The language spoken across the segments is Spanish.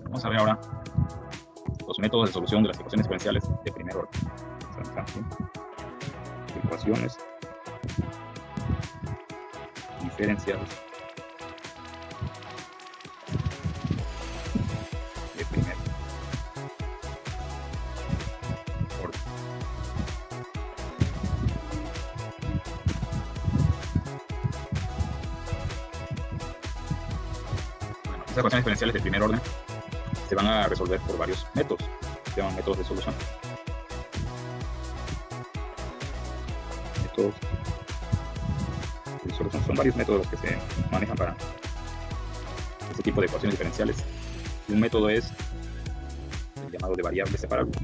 Vamos a ver ahora los métodos de solución de las ecuaciones diferenciales de primer orden. Ecuaciones diferenciales de primer orden. Bueno, estas ecuaciones diferenciales de primer orden se van a resolver por varios métodos, se llaman métodos de solución. Métodos de solución son varios métodos que se manejan para este tipo de ecuaciones diferenciales. Y un método es el llamado de variables separables.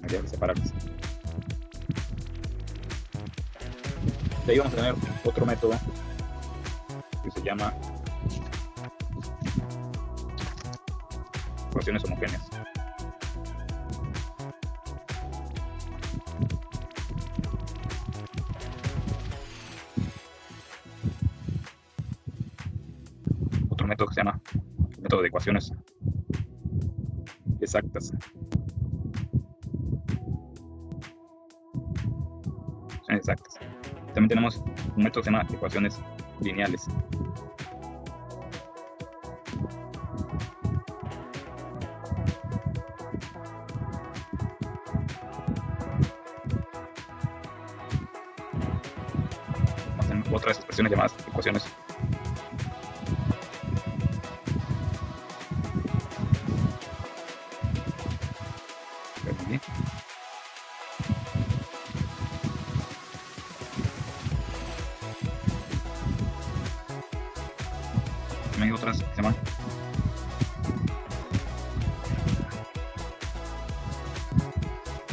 Variables separables. De ahí vamos a tener otro método que se llama ecuaciones homogéneas. Otro método que se llama método de ecuaciones exactas. Exactas. También tenemos un método que se llama ecuaciones lineales. Otras expresiones llamadas ecuaciones también hay otras que se llaman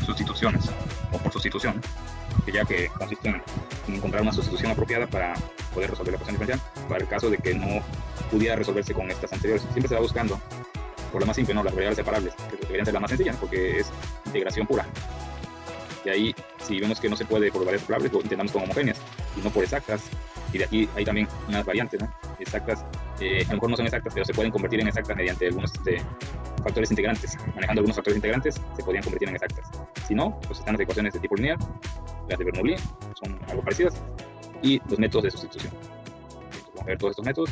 sustituciones o por sustitución, que ya que consisten en encontrar una sustitución apropiada para poder resolver la ecuación diferencial para el caso de que no pudiera resolverse con estas anteriores. Siempre se va buscando por la más simple, ¿no? Las variables separables, que deberían ser las más sencillas porque es integración pura. De ahí, si vemos que no se puede por variables separables, lo intentamos con homogéneas y no por exactas. Y de aquí hay también unas variantes, ¿no? Exactas, a lo mejor no son exactas, pero se pueden convertir en exactas mediante algunos factores integrantes. Manejando algunos factores integrantes se podrían convertir en exactas. Si no, pues están las ecuaciones de tipo lineal, las de Bernoulli, son algo parecidas, y los métodos de sustitución. Vamos a ver todos estos métodos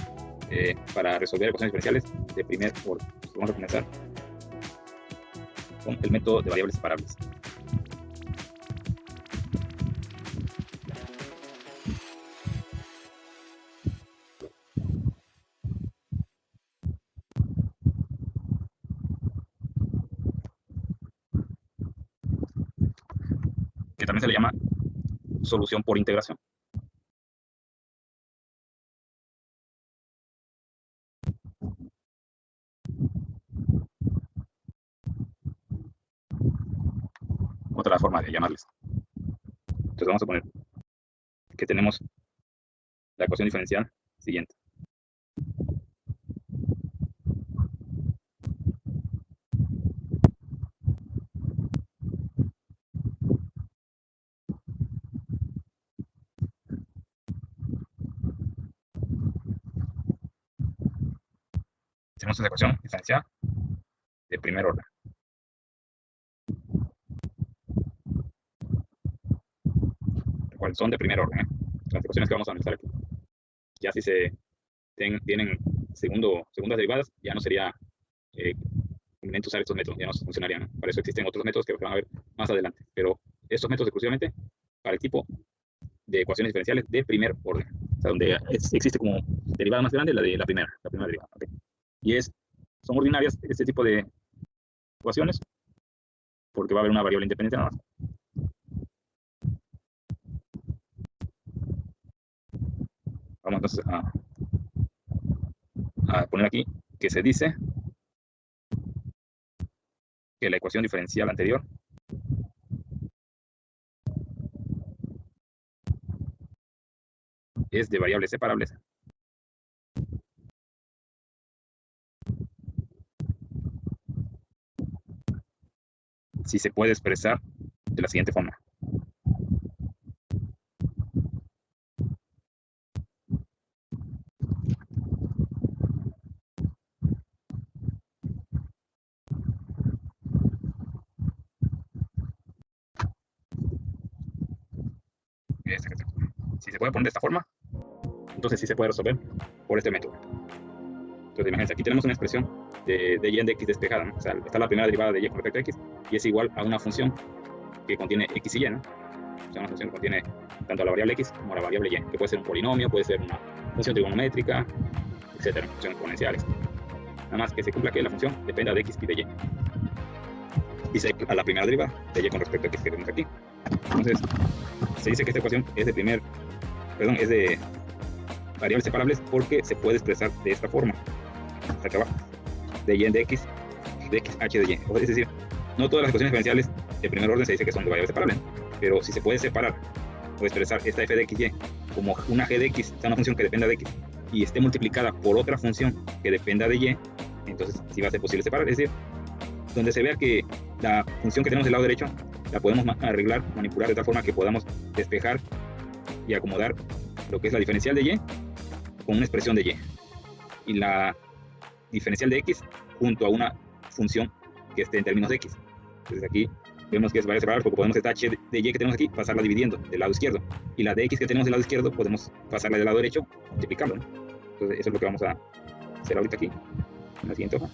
para resolver ecuaciones diferenciales de primer orden. Entonces, vamos a comenzar con el método de variables separables. Que también se le llama solución por integración. Otra forma de llamarles. Entonces vamos a poner que tenemos la ecuación diferencial siguiente. Tenemos una ecuación diferencial de primer orden. ¿Cuáles son de primer orden? Las ecuaciones que vamos a analizar aquí. Ya si se tienen segundas derivadas, ya no sería conveniente usar estos métodos, ya no funcionarían, ¿no? Para eso existen otros métodos que van a ver más adelante. Pero estos métodos exclusivamente para el tipo de ecuaciones diferenciales de primer orden. O sea, donde existe como derivada más grande la de la primera derivada. ¿Okay? Y son ordinarias este tipo de ecuaciones porque va a haber una variable independiente nada más. Vamos entonces a poner aquí que se dice que la ecuación diferencial anterior es de variables separables si se puede expresar de la siguiente forma. Este que está. Si se puede poner de esta forma, entonces sí se puede resolver por este método. Entonces imagínense, aquí tenemos una expresión de y en de x despejada, ¿no? O sea, está la primera derivada de y con respecto a x, y es igual a una función que contiene x y y, ¿no? O sea, una función que contiene tanto la variable x como la variable y, que puede ser un polinomio, puede ser una función trigonométrica, etcétera, funciones exponenciales. Nada más que se cumpla que la función dependa de x y de y. Y se a la primera derivada de y con respecto a x que tenemos aquí. Entonces, se dice que esta ecuación es es de variables separables porque se puede expresar de esta forma. Hasta acá abajo. De y en de x h de y. Es decir, no todas las ecuaciones diferenciales de primer orden se dice que son de variables separables, pero si se puede separar o expresar esta f de x y como una g de x, o sea, una función que dependa de x, y esté multiplicada por otra función que dependa de y, entonces sí va a ser posible separar. Es decir, donde se vea que la función que tenemos del lado derecho la podemos arreglar, manipular de tal forma que podamos despejar y acomodar lo que es la diferencial de y con una expresión de y, y la diferencial de x junto a una función que esté en términos de x. Entonces aquí vemos que es variable separable porque podemos esta h de y que tenemos aquí pasarla dividiendo del lado izquierdo, y la de x que tenemos del lado izquierdo podemos pasarla del lado derecho multiplicando, ¿no? Entonces eso es lo que vamos a hacer ahorita aquí en la siguiente hoja,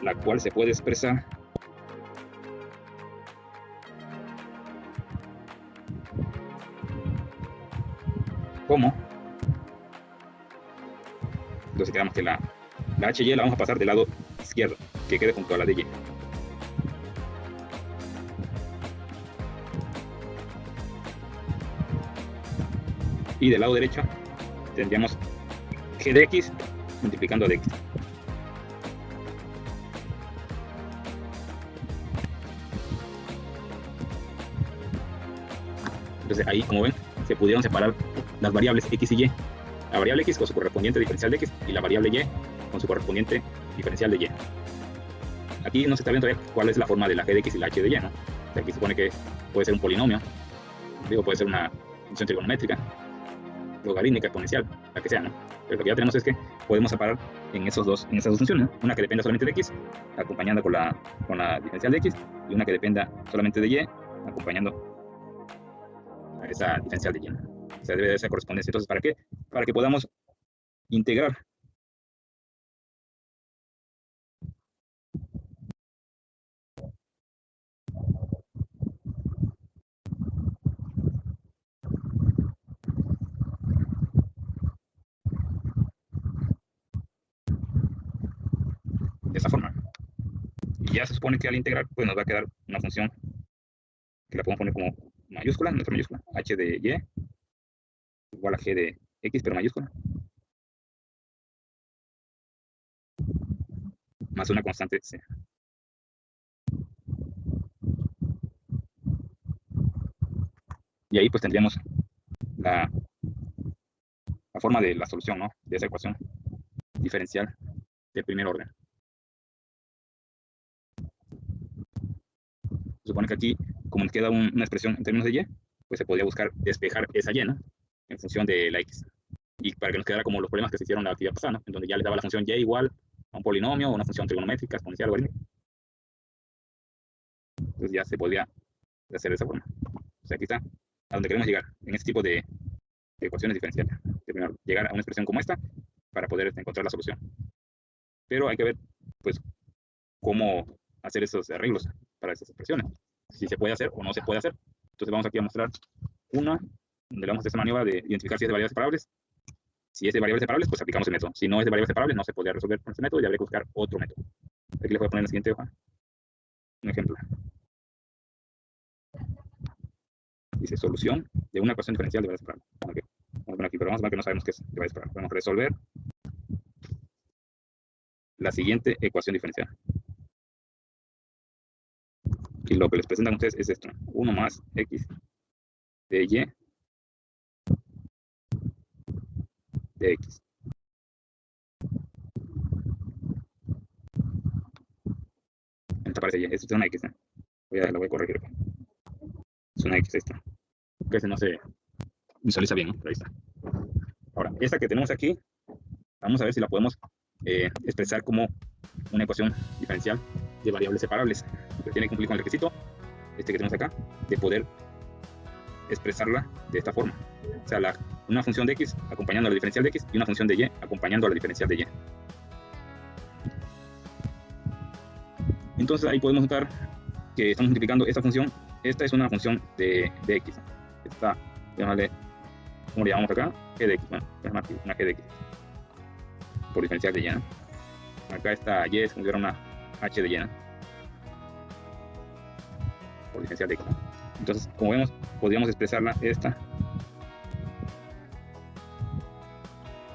la cual se puede expresar como, entonces quedamos que la h y la vamos a pasar del lado izquierdo, que quede junto a la de y. Y del lado derecho tendríamos g de x multiplicando de x. Entonces ahí, como ven, se pudieron separar las variables x y y. La variable x con su correspondiente diferencial de x y la variable y con su correspondiente diferencial de y. Aquí no se está viendo todavía cuál es la forma de la g de x y la h de y, ¿no? O sea, aquí se supone que puede ser un polinomio, digo, puede ser una función trigonométrica, logarítmica, exponencial, la que sea, ¿no? Pero lo que ya tenemos es que podemos separar en esas dos funciones, ¿no? Una que dependa solamente de x, acompañando con la diferencial de x, y una que dependa solamente de y, acompañando a esa diferencial de y, ¿no? O sea, debe de esa correspondencia. Entonces, ¿para qué? Para que podamos integrar de esa forma. Y ya se supone que al integrar, pues nos va a quedar una función que la podemos poner como mayúscula, nuestra mayúscula, h de y igual a g de x, pero mayúscula, más una constante c. Y ahí pues tendríamos la forma de la solución, ¿no? De esa ecuación diferencial de primer orden. Se supone que aquí, como nos queda una expresión en términos de y, pues se podría buscar despejar esa y, ¿no? En función de la x. Y para que nos quedara como los problemas que se hicieron la actividad pasada, ¿no? En donde ya les daba la función y igual a un polinomio o una función trigonométrica, exponencial o logarítmica. Entonces ya se podría hacer de esa forma. O sea, aquí está a donde queremos llegar, en este tipo de ecuaciones diferenciales. Primero, llegar a una expresión como esta para poder encontrar la solución. Pero hay que ver, pues, cómo hacer esos arreglos para esas expresiones. Si se puede hacer o no se puede hacer. Entonces vamos aquí a mostrar una, donde le vamos a hacer esta maniobra de identificar si es de variables separables. Si es de variables separables, pues aplicamos el método. Si no es de variables separables, no se podría resolver con este método y habría que buscar otro método. Aquí les voy a poner en la siguiente hoja un ejemplo. Dice solución de una ecuación diferencial de variables separables. Okay. Vamos a poner aquí, pero vamos a ver que no sabemos qué es de variables separables. Vamos a resolver la siguiente ecuación diferencial. Y lo que les presentan a ustedes es esto: 1 más x de y de x. Esta parece y, esto es una x, ¿no? Lo voy a corregir. Es una x esta. Que ese no se visualiza bien, ¿no? Pero ahí está. Ahora, esta que tenemos aquí, vamos a ver si la podemos expresar como una ecuación diferencial de variables separables. Pero tiene que cumplir con el requisito, este que tenemos acá, de poder expresarla de esta forma. O sea, una función de x acompañando a la diferencial de x y una función de y acompañando a la diferencial de y. Entonces ahí podemos notar que estamos multiplicando esta función. Esta es una función de x. Esta, llamarle, ¿cómo le llamamos acá? G de x. Bueno, es una G de x por diferencial de y, ¿no? Acá esta y es como si fuera una h de y, ¿no? Por diferencial de x, ¿no? Entonces, como vemos, podríamos expresarla esta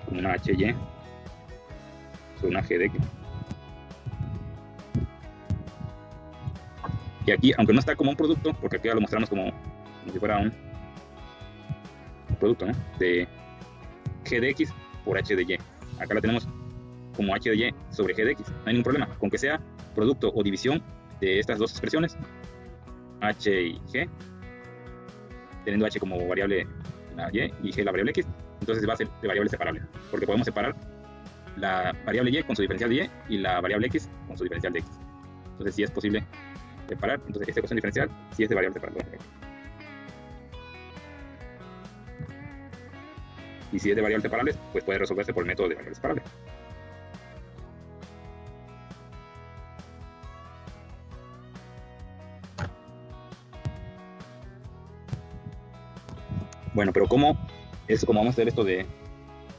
como una hy sobre una g de x. Y aquí, aunque no está como un producto, porque aquí ya lo mostramos como si fuera un producto, ¿no? De g de x por h de y. Acá la tenemos como h de y sobre g de x. No hay ningún problema. Con que sea producto o división de estas dos expresiones, h y g, teniendo h como variable la y g la variable x, entonces va a ser de variables separables, porque podemos separar la variable y con su diferencial de y la variable x con su diferencial de x. Entonces, si es posible separar, entonces esta ecuación diferencial sí es de variables separables. Y si es de variables separables, pues puede resolverse por el método de variables separables. Bueno, pero ¿cómo vamos a hacer esto de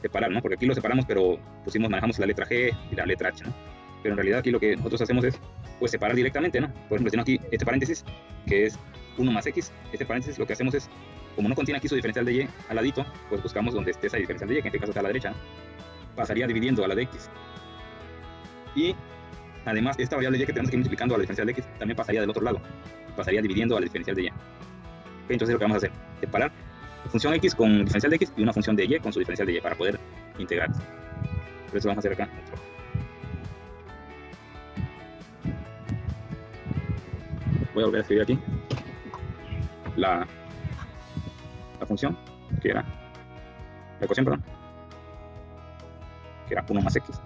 separar, ¿no? Porque aquí lo separamos, pero manejamos la letra G y la letra H, ¿no? Pero en realidad aquí lo que nosotros hacemos es, pues, separar directamente, ¿no? Por ejemplo, si tengo aquí este paréntesis, que es 1 más x, este paréntesis lo que hacemos es, como no contiene aquí su diferencial de y al ladito, pues buscamos donde esté esa diferencial de y, que en este caso está a la derecha, ¿no? Pasaría dividiendo a la de x. Y además, esta variable y que tenemos que ir multiplicando a la diferencial de x también pasaría del otro lado, pasaría dividiendo a la diferencial de y. ¿Okay? Entonces lo que vamos a hacer, separar función x con diferencial de x y una función de y con su diferencial de y para poder integrar. Por eso vamos a hacer acá. Voy a volver a escribir aquí la función, que era la ecuación, perdón, que era 1 más x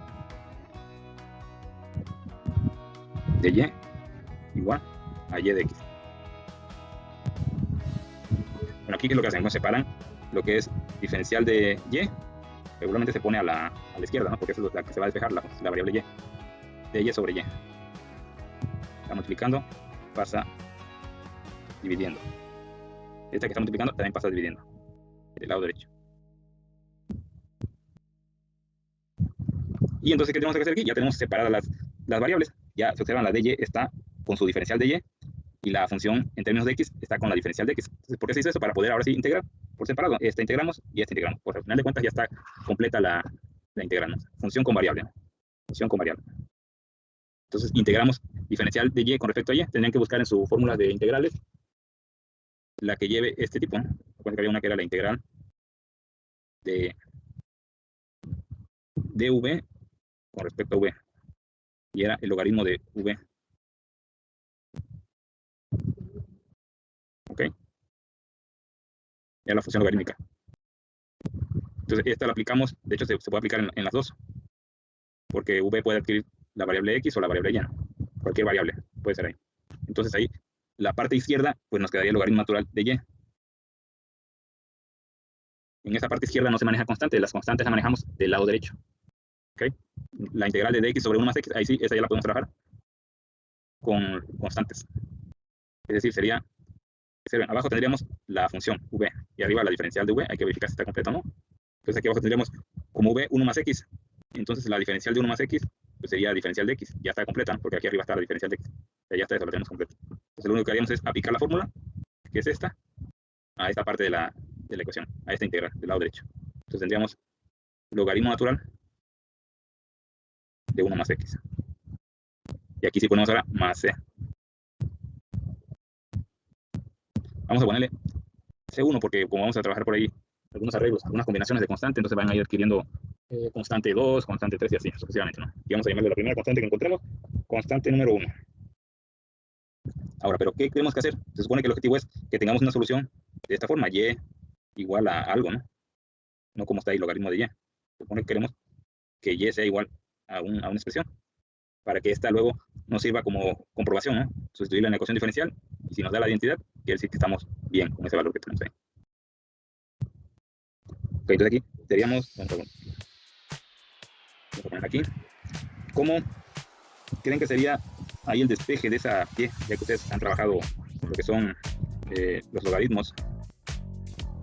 de y igual a y de x. Bueno, aquí ¿qué es lo que hacen? Nos separan lo que es diferencial de y, regularmente se pone a la izquierda, ¿no? Porque esa es la que se va a despejar, la variable y, de y sobre y. Está multiplicando, pasa dividiendo. Esta que está multiplicando también pasa dividiendo, del lado derecho. Y entonces, ¿qué tenemos que hacer aquí? Ya tenemos separadas las variables. Ya se observan, la de y está con su diferencial de y la función en términos de x está con la diferencial de x. Entonces, ¿por qué se hizo eso? Para poder ahora sí integrar por separado. Esta integramos y esta integramos. Por al final de cuentas ya está completa la integramos. Función con variable. Función con variable. Entonces integramos diferencial de y con respecto a y. Tendrían que buscar en su fórmula de integrales la que lleve este tipo, ¿no? Recuerden que había una que era la integral de dv con respecto a v. Y era el logaritmo de v. ¿Ok? Era la función logarítmica. Entonces esta la aplicamos, de hecho se puede aplicar en las dos, porque v puede adquirir la variable x o la variable y, ¿no? Cualquier variable puede ser ahí. Entonces ahí la parte izquierda pues nos quedaría el logaritmo natural de y. En esta parte izquierda no se maneja constante, las constantes las manejamos del lado derecho. ¿Okay? La integral de dx sobre 1 más x, ahí sí, esa ya la podemos trabajar con constantes. Es decir, sería, abajo tendríamos la función v y arriba la diferencial de v, hay que verificar si está completo o no. Entonces aquí abajo tendríamos como v 1 más x, entonces la diferencial de 1 más x pues sería diferencial de x, ya está completa, ¿no? Porque aquí arriba está la diferencial de x, ya está, eso lo tenemos completo. Entonces lo único que haríamos es aplicar la fórmula, que es esta, a esta parte de la ecuación, a esta integral del lado derecho. Entonces tendríamos logaritmo natural de 1 más x. Y aquí sí ponemos ahora más c. Vamos a ponerle C1 porque como vamos a trabajar por ahí algunos arreglos, algunas combinaciones de constante, entonces van a ir adquiriendo constante 2, constante 3 y así sucesivamente, ¿no? Y vamos a llamarle la primera constante que encontremos, constante número 1. Ahora, ¿pero qué tenemos que hacer? Se supone que el objetivo es que tengamos una solución de esta forma, y igual a algo, ¿no? No como está ahí el logaritmo de y. Se supone que queremos que y sea igual a una expresión, para que esta luego nos sirva como comprobación, ¿no? Sustituirla en la ecuación diferencial, y si nos da la identidad, quiere decir que estamos bien con ese valor que tenemos ahí. Ok, entonces aquí seríamos, vamos a poner aquí, ¿cómo creen que sería ahí el despeje de esa Y, ya que ustedes han trabajado lo que son los logaritmos?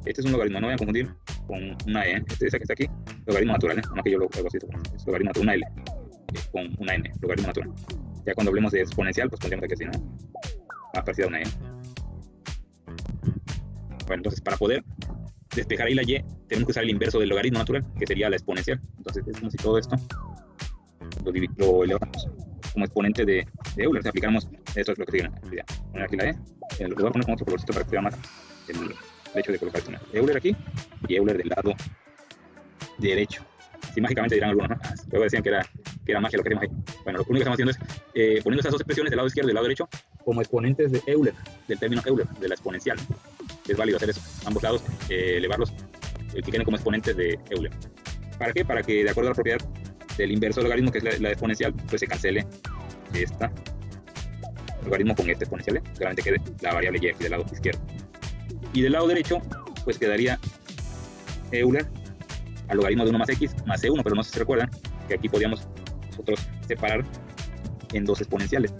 Este es un logaritmo, no voy a confundir con una E, este que está aquí, logaritmo natural, no que yo lo hago así, es logaritmo natural, una L, con una N, logaritmo natural. Ya cuando hablemos de exponencial, pues pondríamos aquí así, ¿no? Más parecida a una E. Bueno, entonces para poder despejar ahí la Y, tenemos que usar el inverso del logaritmo natural, que sería la exponencial. Entonces es como si todo esto lo elevamos como exponente de Euler. O sea, aplicamos, esto es lo que sigue, ¿no? Voy a poner aquí la E, lo voy a poner con otro colorcito para que sea más el hecho de colocar esto, ¿no? Euler aquí y Euler del lado derecho. Si mágicamente dirán algunos, ¿no? Luego decían que era magia lo que hacemos ahí. Bueno, lo único que estamos haciendo es poniendo esas dos expresiones del lado izquierdo y del lado derecho como exponentes de Euler, del término Euler, de la exponencial. Es válido hacer eso, ambos lados, elevarlos, que queden como exponentes de Euler. ¿Para qué? Para que, de acuerdo a la propiedad del inverso logaritmo, que es la exponencial, pues se cancele esta logaritmo con este exponencial, solamente quede la variable y aquí del lado izquierdo. Y del lado derecho, pues quedaría Euler al logaritmo de 1 más x más c1, pero no sé si se recuerdan que aquí podíamos nosotros separar en dos exponenciales,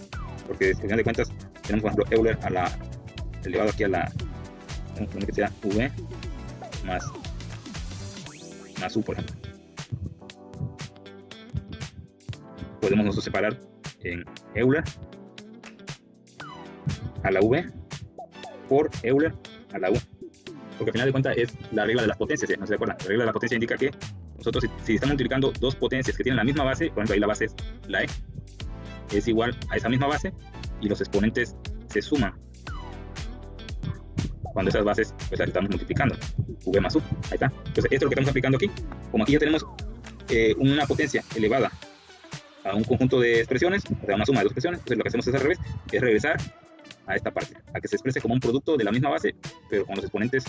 porque al final de cuentas tenemos, por ejemplo, Euler a la elevado aquí a la, que sea v más u, por ejemplo. Podemos nosotros separar en Euler a la v por Euler a la u, porque al final de cuentas es la regla de las potencias, ¿no se acuerdan? La regla de la potencia indica que nosotros, si estamos multiplicando dos potencias que tienen la misma base, por ejemplo ahí la base es la e, es igual a esa misma base y los exponentes se suman cuando esas bases pues las estamos multiplicando, v más u, ahí está. Entonces esto es lo que estamos aplicando aquí. Como aquí ya tenemos una potencia elevada a un conjunto de expresiones, o sea una suma de dos expresiones, entonces lo que hacemos es al revés, es regresar a esta parte, a que se exprese como un producto de la misma base, pero con los exponentes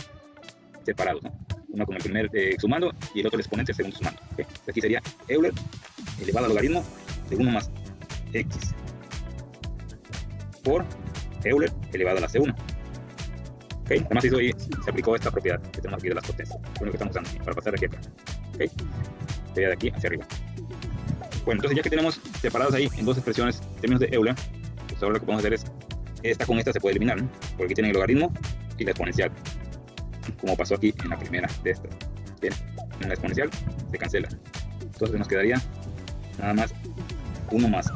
separados, ¿no? Uno con el primer sumando y el otro el exponente segundo sumando. ¿Okay? Aquí sería Euler elevado al logaritmo de 1 más x por Euler elevado a la c1. ¿Okay? Además hizo ahí, se aplicó esta propiedad que tenemos aquí de las potencias, es lo que estamos usando para pasar de aquí a acá. ¿Okay? Sería de aquí hacia arriba. Bueno, entonces ya que tenemos separados ahí en dos expresiones en términos de Euler, pues ahora lo que podemos hacer es, esta con esta se puede eliminar, ¿no? Porque aquí tienen el logaritmo y la exponencial, como pasó aquí en la primera de estas. Bien, en la exponencial se cancela. Entonces nos quedaría nada más 1 más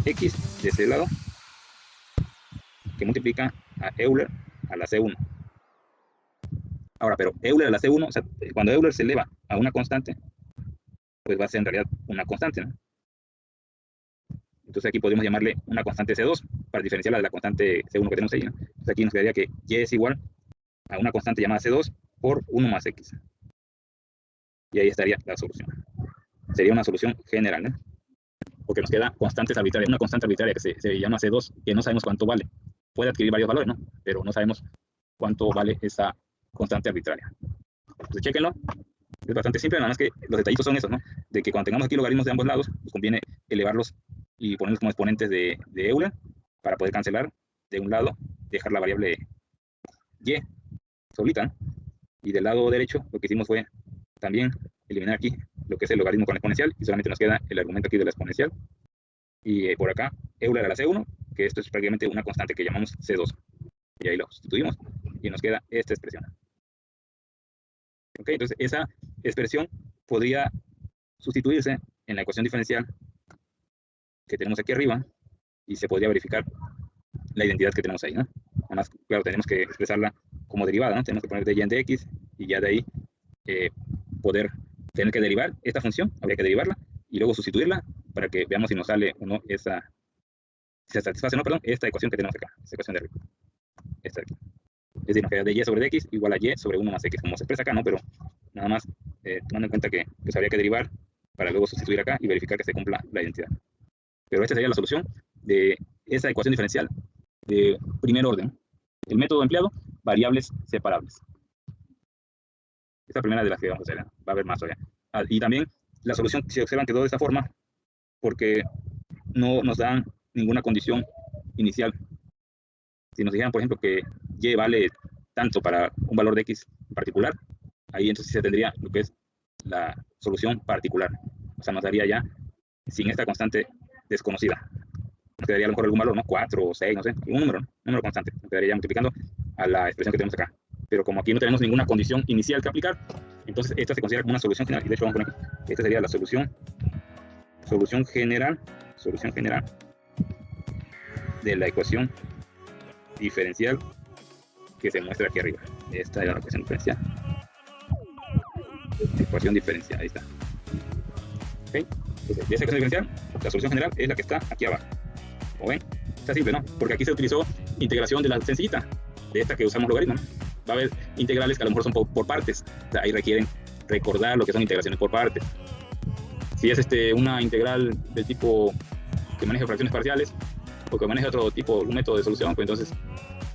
x de ese lado, que multiplica a Euler a la C1. Ahora, pero Euler a la C1, o sea, cuando Euler se eleva a una constante, pues va a ser en realidad una constante, ¿no? Entonces aquí podemos llamarle una constante C2 para diferenciarla de la constante C1 que tenemos ahí, ¿no? Entonces aquí nos quedaría que y es igual a una constante llamada C2 por 1 más x. Y ahí estaría la solución. Sería una solución general, ¿no? Porque nos queda constantes arbitrarias, una constante arbitraria que se llama C2, que no sabemos cuánto vale. Puede adquirir varios valores, ¿no? Pero no sabemos cuánto vale esa constante arbitraria. Entonces, chéquenlo. Es bastante simple, nada más que los detallitos son esos, ¿no? De que cuando tengamos aquí logaritmos de ambos lados, nos conviene elevarlos y ponerlos como exponentes de Euler para poder cancelar de un lado, dejar la variable y solita, ¿no? Y del lado derecho lo que hicimos fue también eliminar aquí lo que es el logaritmo con la exponencial y solamente nos queda el argumento aquí de la exponencial. Y por acá, Euler a la C1, que esto es prácticamente una constante que llamamos C2. Y ahí lo sustituimos y nos queda esta expresión. ¿Ok? Entonces esa expresión podría sustituirse en la ecuación diferencial que tenemos aquí arriba y se podría verificar la identidad que tenemos ahí, ¿no? Además, claro, tenemos que expresarla como derivada, ¿no? Tenemos que poner de y en dx y ya de ahí poder tener que derivar esta función, habría que derivarla y luego sustituirla para que veamos si nos sale o no esa, si se satisface o no, perdón, esta ecuación que tenemos acá, esta ecuación de arriba, esta de aquí. Es decir, nos queda de y sobre dx igual a y sobre 1 más x, como se expresa acá, ¿no? Pero nada más tomando en cuenta que pues, habría que derivar para luego sustituir acá y verificar que se cumpla la identidad. Pero esta sería la solución de esa ecuación diferencial de primer orden. El método empleado, variables separables. Esta primera de las que vamos a hacer, va a haber más todavía. Y también la solución, si observan, quedó de esta forma porque no nos dan ninguna condición inicial. Si nos dijeran, por ejemplo, que y vale tanto para un valor de x particular, ahí entonces se tendría lo que es la solución particular. O sea, nos daría ya, sin esta constante desconocida, nos quedaría a lo mejor algún valor, ¿no? 4 o 6, no sé, un número, ¿no? Un número constante. Nos quedaría ya multiplicando a la expresión que tenemos acá. Pero como aquí no tenemos ninguna condición inicial que aplicar, entonces esta se considera como una solución general. Y de hecho vamos a poner, esta sería la solución general de la ecuación diferencial que se muestra aquí arriba. Esta era la ecuación diferencial. Ecuación diferencial, ahí está. ¿Okay? Entonces, de esa ecuación diferencial, la solución general es la que está aquí abajo. ¿O ven? Está simple, ¿no? Porque aquí se utilizó integración de la sencillita, de esta que usamos logaritmo, ¿no? Va a haber integrales que a lo mejor son por partes. O sea, ahí requieren recordar lo que son integraciones por partes. Si es una integral del tipo que maneja fracciones parciales, o que maneja otro tipo, un método de solución, pues entonces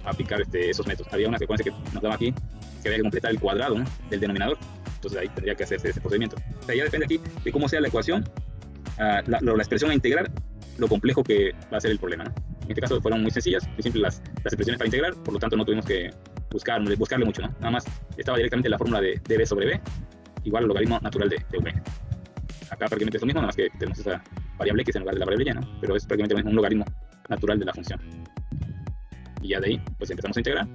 aplicar esos métodos. Había una secuencia que nos daba aquí, que había que completar el cuadrado, ¿no?, del denominador. Entonces ahí tendría que hacerse ese procedimiento. O sea, ya depende aquí de cómo sea la ecuación, la expresión a integrar, lo complejo que va a ser el problema, ¿no? En este caso fueron muy sencillas, muy simples las expresiones para integrar, por lo tanto no tuvimos que buscarle mucho, ¿no? Nada más estaba directamente la fórmula de db sobre b igual al logaritmo natural de v. Acá prácticamente es lo mismo, nada más que tenemos esa variable x en lugar de la variable y, ¿no? Pero es prácticamente lo mismo, un logaritmo natural de la función. Y ya de ahí pues empezamos a integrar,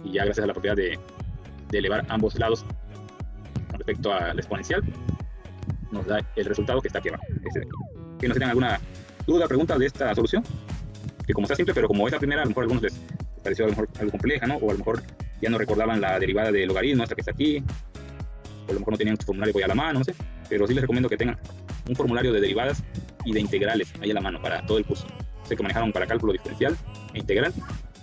y ya gracias a la propiedad de elevar ambos lados con respecto a la exponencial, nos da el resultado que está aquí abajo, este de aquí. Que no tengan alguna duda, pregunta de esta solución, que como está simple, pero como es la primera, a lo mejor a algunos les pareció a lo mejor algo compleja, ¿no? O a lo mejor ya no recordaban la derivada del logaritmo, esta que está aquí, o a lo mejor no tenían su formulario a la mano, no sé, pero sí les recomiendo que tengan un formulario de derivadas y de integrales ahí a la mano para todo el curso. Sé que manejaron para cálculo diferencial e integral,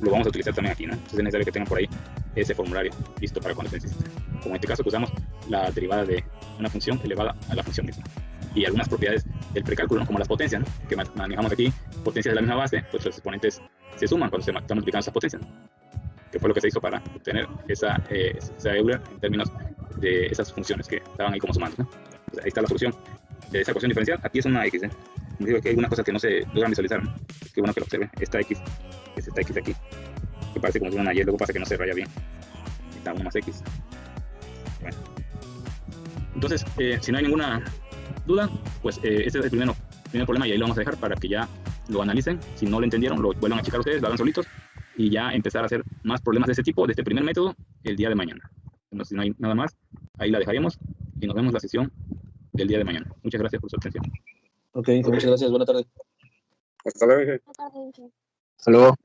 lo vamos a utilizar también aquí, ¿no? Entonces es necesario que tengan por ahí ese formulario listo para cuando se necesite. Como en este caso que usamos la derivada de una función elevada a la función misma. Y algunas propiedades del precálculo, ¿no?, como las potencias, ¿no?, que manejamos aquí, potencias de la misma base, pues los exponentes se suman cuando se están multiplicando esas potencias, ¿no?, que fue lo que se hizo para obtener esa Euler en términos de esas funciones que estaban ahí como sumandos, ¿no? Entonces, ahí está la solución de esa ecuación diferencial. Aquí es una x, ¿eh? Me digo que hay algunas cosas que no se logran visualizar, ¿no? Qué bueno que lo observen. Esta x es esta x de aquí, que parece como si fuera una y, luego pasa que no se raya bien. Está 1 más x. Bueno. Entonces, si no hay ninguna duda, pues este es el primer problema, y ahí lo vamos a dejar para que ya lo analicen. Si no lo entendieron, lo vuelvan a checar ustedes, lo hagan solitos, y ya empezar a hacer más problemas de este tipo, de este primer método, el día de mañana. Entonces, si no hay nada más, ahí la dejaremos y nos vemos la sesión del día de mañana. Muchas gracias por su atención. Ok, muchas gracias. Buena tarde. Hasta luego. Hasta luego.